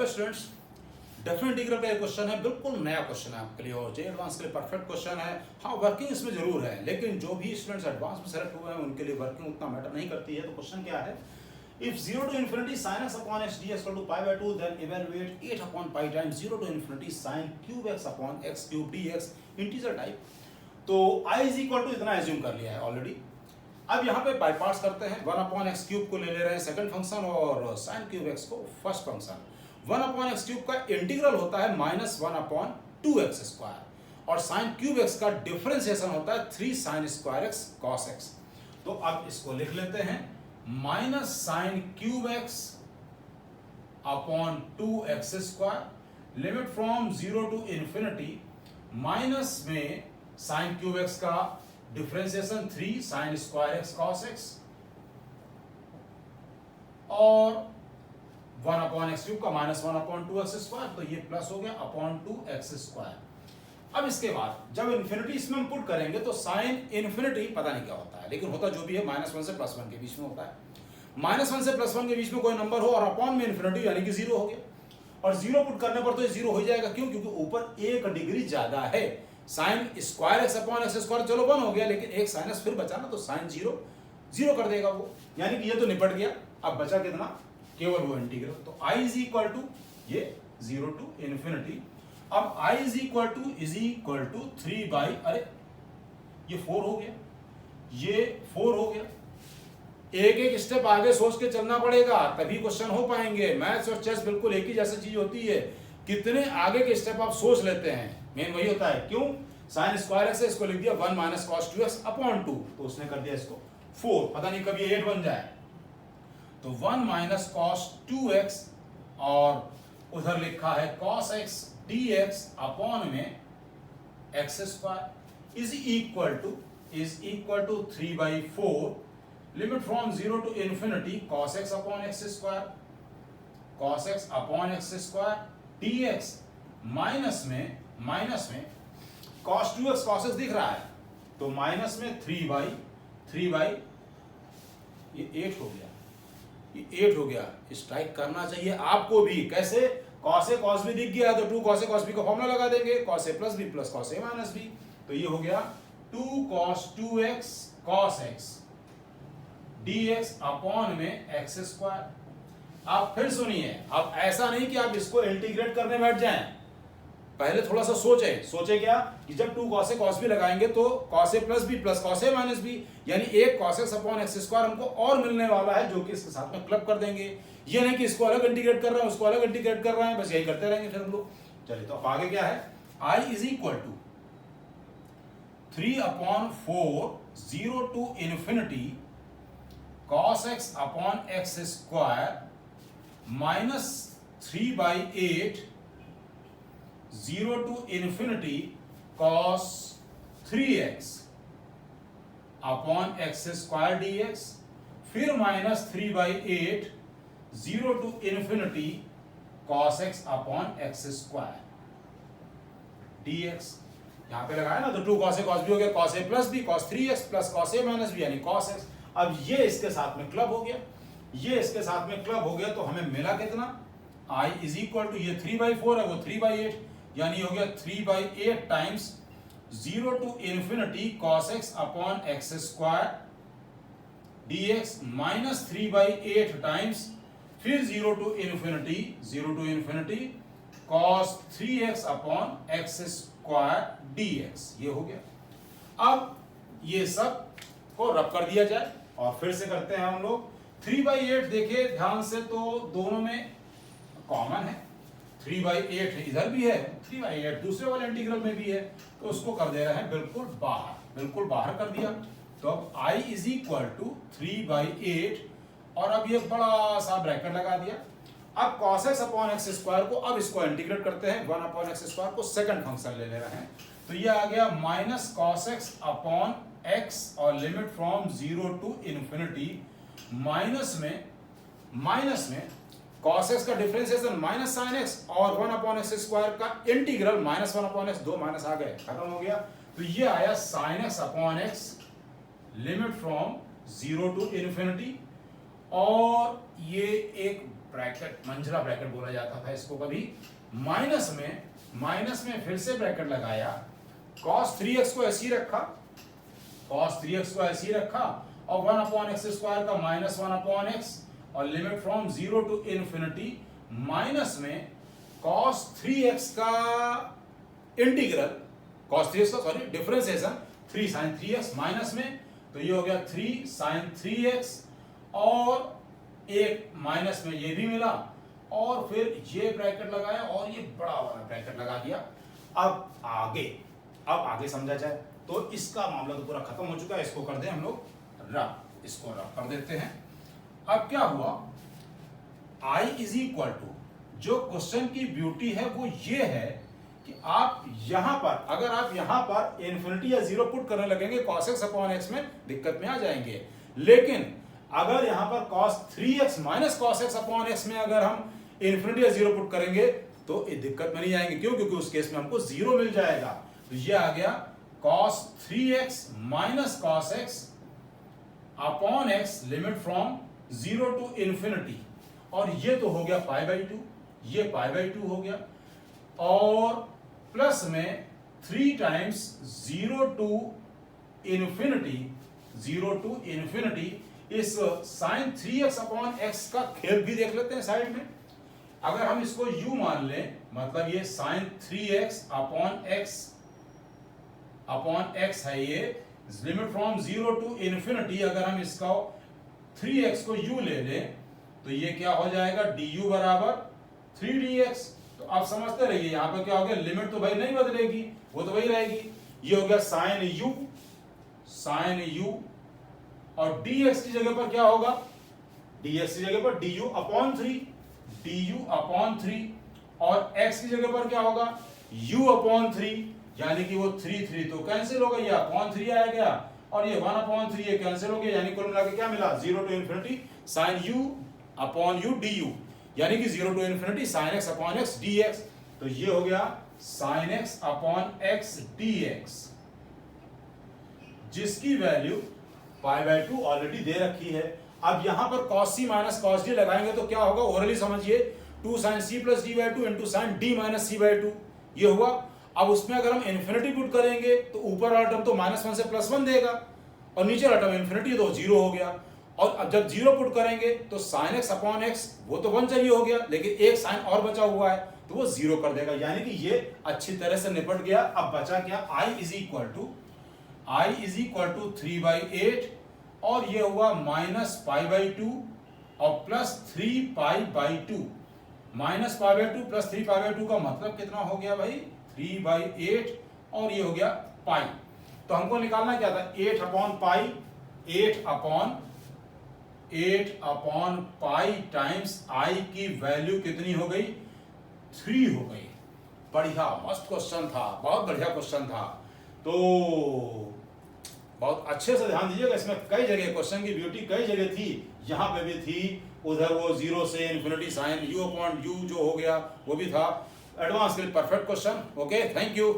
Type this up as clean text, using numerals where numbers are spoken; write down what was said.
Students, definite integral का एक question है, बिल्कुल नया क्वेश्चन है आपके लिए और जे एडवांस के लिए परफेक्ट क्वेश्चन है। हाँ, वर्किंग इसमें जरूर है, लेकिन जो भी स्टूडेंट्स एडवांस में सेलेक्ट हुए हैं उनके लिए वर्किंग उतना मैटर नहीं करती है। तो क्वेश्चन क्या है, if 0 to infinity sin x upon x dx equal to pi by 2, then evaluate 8 upon pi times 0 to infinity sin cube x upon x cube dx integer type। तो I is equal to इतना assume कर लिया है already. अब यहाँ पे by parts करते हैं। 1 अपॉन एक्स क्यूब को ले रहे हैं सेकंड फंक्शन और साइन क्यूब एक्स को first function. 1 upon x cube का इंटीग्रल होता है -1 अपॉन 2x स्क्वायर और साइन क्यूब एक्स का डिफरेंशिएशन होता है 3 sine square x cos x. तो अब इसको लिख लेते हैं minus sine cube x upon 2x square, limit from 0 to infinity, minus में साइन क्यूब एक्स का differentiation 3 sine square x cos x और 1 अपॉन एक्स क्यूब का -1 अपॉन 2x स्क्वायर, तो ये प्लस हो गया अपॉन 2x स्क्वायर। अब इसके बाद जब इन्फिनिटी इसमें हम पुट करेंगे तो साइन इन्फिनिटी पता नहीं क्या होता है, लेकिन होता जो भी है -1 से +1 के बीच में होता है। -1 से +1 के बीच में कोई नंबर हो और अपॉन में इन्फिनिटी यानी कि 0 हो गया, और 0 पुट करने पर तो ये 0 हो जाएगा। क्यों? क्योंकि ऊपर 1 डिग्री ज्यादा है। Sign square x upon x square चलो 1 हो गया, लेकिन एक साइनस फिर बचा ना, तो साइन 0 कर देगा वो, यानी कि ये तो निपट गया। अब बचा कितना? केवल वो इंटीग्रल। तो I इज इक्वल टू ये 0 टू इन्फिनिटी। अब I is equal to 3 by, अरे ये 4 हो गया, ये 4 हो गया। एक एक स्टेप आगे सोच के चलना पड़ेगा तभी क्वेश्चन हो पाएंगे। मैथ्स और चेस बिल्कुल एक ही जैसी चीज होती है, कितने आगे के स्टेप आप सोच लेते हैं, मेन वही होता है। क्यों? साइन स्क्वायर एक्स है, इसको लिख दिया 1 माइनस कॉस 2x अपॉन 2, तो उसने कर दिया इसको 4, पता नहीं कब ये 8 बन जाए। तो 1 माइनस कॉस 2x और उधर लिखा है कॉस x dx अपॉन में x square is equal to 3/4, limit from 0 to infinity cos x upon x square, cos x upon x square dx minus में cos 2x cos x दिख रहा है, तो माइनस में 3/3 ये 8 हो गया, ये 8 हो गया। स्ट्राइक करना चाहिए आपको भी। कैसे? cos a cos b दिख गया तो 2 cos a cos b का फॉर्मूला लगा देंगे, cos a plus b plus cos a minus b, तो ये हो गया 2 cos 2x cos x dx upon में एक्स स्क्वायर। आप फिर सुनिए, अब ऐसा नहीं कि आप इसको इंटीग्रेट करने बैठ जाएं, पहले थोड़ा सा सोचे क्या कि जब 2 cos a cos b लगाएंगे तो cos a plus b plus cos a minus b, यानी एक cos x upon x square हमको और मिलने वाला है, जो कि इसके साथ में क्लब कर देंगे। ये नहीं कि इसको अलग इंटीग्रेट कर रहे हैं उसको अलग इंटीग्रेट कर रहे हैं, बस यही करते रहेंगे फिर हम लोग। चलिए, तो अब आगे क्या है? I is equal to 3/4 0 to infinity cos x upon x square minus 3/8 0 to infinity cos 3x upon x square dx, फिर minus 3/8 0 to infinity cos x upon x square dx। यहां पे लगाया ना, तो 2 cos a cos b हो गया, cos a plus b cos 3x plus cos a minus b यानी cos x। अब ये इसके साथ में क्लब हो गया, ये इसके साथ में क्लब हो गया, तो हमें मिला कितना? I इज इक्वल टू ये 3/4 है, वो 3/8, यानी हो गया 3/8 times 0 to infinity cos x upon x square dx minus 3/8 times फिर 0 to infinity cos 3x upon x square dx, ये हो गया। अब ये सब को रब कर दिया जाए और फिर से करते हैं हम लोग। 3/8 देखिए ध्यान से, तो दोनों में कॉमन है, 3/8 इधर भी है, 3/8 दूसरे वाले इंटीग्रल में भी है, तो उसको कर दे रहे हैं बिल्कुल बाहर कर दिया। तो अब I इज इक्वल टू 3/8 और अब ये बड़ा सा ब्रैकेट लगा दिया। अब cos x upon x square को, अब इसको इंटीग्रेट करते हैं, 1 अपॉन एक्स स्क्वायर को सेकंड फंक्शन ले रहे हैं, तो ये आ गया minus cos x upon x और limit from 0 to infinity, minus में cos x का डिफरेंशिएशन माइनस साइन x और 1 अपॉन एक्स स्क्वायर का इंटीग्रल -1 अपॉन x, 2 माइनस आ गए, खत्म हो गया। तो ये आया sine x upon x limit from 0 to infinity, और ये एक ब्रैकेट, मंझला ब्रैकेट बोला जाता था इसको कभी। माइनस में फिर से ब्रैकेट लगाया, cos 3x को ऐसे ही रखा, cos 3x को ऐसे ही रखा, और 1/x² का -1/x, और limit from 0 to infinity, minus में cos 3x का इंटीग्रल, cos 3x का sorry differentiation 3 sin 3x, minus में तो ये हो गया 3 sin 3x, और एक माइनस में ये भी मिला, और फिर ये ब्रैकेट लगाया और ये बड़ा वाला ब्रैकेट लगा दिया। अब आगे समझा जाए तो इसका मामला तो पूरा खत्म हो चुका है, इसको कर दें हम लोग रफ, इसको रफ कर देते हैं। अब क्या हुआ, I इज इक्वल टू, जो क्वेश्चन की ब्यूटी है वो ये है कि आप यहां पर, अगर आप यहां पर इन्फिनिटी या 0 पुट करने लगेंगे cos x/x में दिक्कत में आ जाएंगे, लेकिन अगर यहां पर cos 3x minus cos x/x में अगर हम इन्फिनिटी या 0 पुट करेंगे तो ये दिक्कत में नहीं आएंगे। क्यों? क्योंकि उस केस में हमको 0 मिल जाएगा। तो ये आ गया cos 3x minus cos x/x limit from 0 to infinity, और ये तो हो गया π/2, ये π/2 हो गया, और प्लस में 3 टाइम्स 0 to इन्फिनिटी, इस sin 3x/x का खेल भी देख लेते हैं साइड में। अगर हम इसको u मान लें, मतलब ये sin 3x/x है, ये लिमिट फ्रॉम 0 to इन्फिनिटी, अगर हम इसका 3x को u ले लें तो ये क्या हो जाएगा, du बराबर 3dx। तो आप समझते रहिए, यहां पर क्या हो गया, लिमिट तो भाई नहीं बदलेगी, वो तो वही रहेगी। ये हो गया sin u, और dx की जगह पर क्या होगा, dx की जगह पर du अपॉन 3, और x की जगह पर क्या होगा, u अपॉन 3, यानी कि वो 3 तो कैंसिल हो गया, ये अपॉन 3 आ गया, और ये 1/3 ये कैंसिल हो गया, यानी कुल मिला के क्या मिला, 0 to infinity sin u upon u du, यानी कि 0 to infinity sin x/x dx। तो ये हो गया sin x/x dx, जिसकी वैल्यू π/2 ऑलरेडी दे रखी है। अब यहां पर cos c minus cos d लगाएंगे तो क्या होगा, ओरली समझिए, 2 sin c plus d/2 into sin d minus c/2 ये हुआ। अब उसमें अगर हम इन्फिनिटी पुट करेंगे तो ऊपर वाला टर्म तो -1 से +1 देगा, और नीचे वाला टर्म इन्फिनिटी तो 0 हो गया। और अब जब 0 पुट करेंगे तो sin x/x वो तो 1 चाहिए हो गया, लेकिन एक साइन और बचा हुआ है तो वो 0 कर देगा, यानी कि ये अच्छी तरह से निपट गया। अब बचा क्या, I इज इक्वल टू 3/8, और ये हुआ -π/2 और प्लस 3π/2, -π/2 प्लस 3π/2 का मतलब कितना हो गया भाई, 3/8, और ये हो गया पाई। तो हमको निकालना क्या था, 8/π, 8/π टाइम्स I की वैल्यू कितनी हो गई, 3 हो गई। बढ़िया, मस्त क्वेश्चन था, बहुत बढ़िया क्वेश्चन था। तो बहुत अच्छे से ध्यान दीजिएगा, इसमें कई जगह क्वेश्चन की ब्यूटी कई जगह थी, यहाँ पे भी थी, उधर वो 0 से इन्फिनिटी साइन u/u जो हो गया वो भी था। एडवांस के लिए perfect question. Okay, thank you.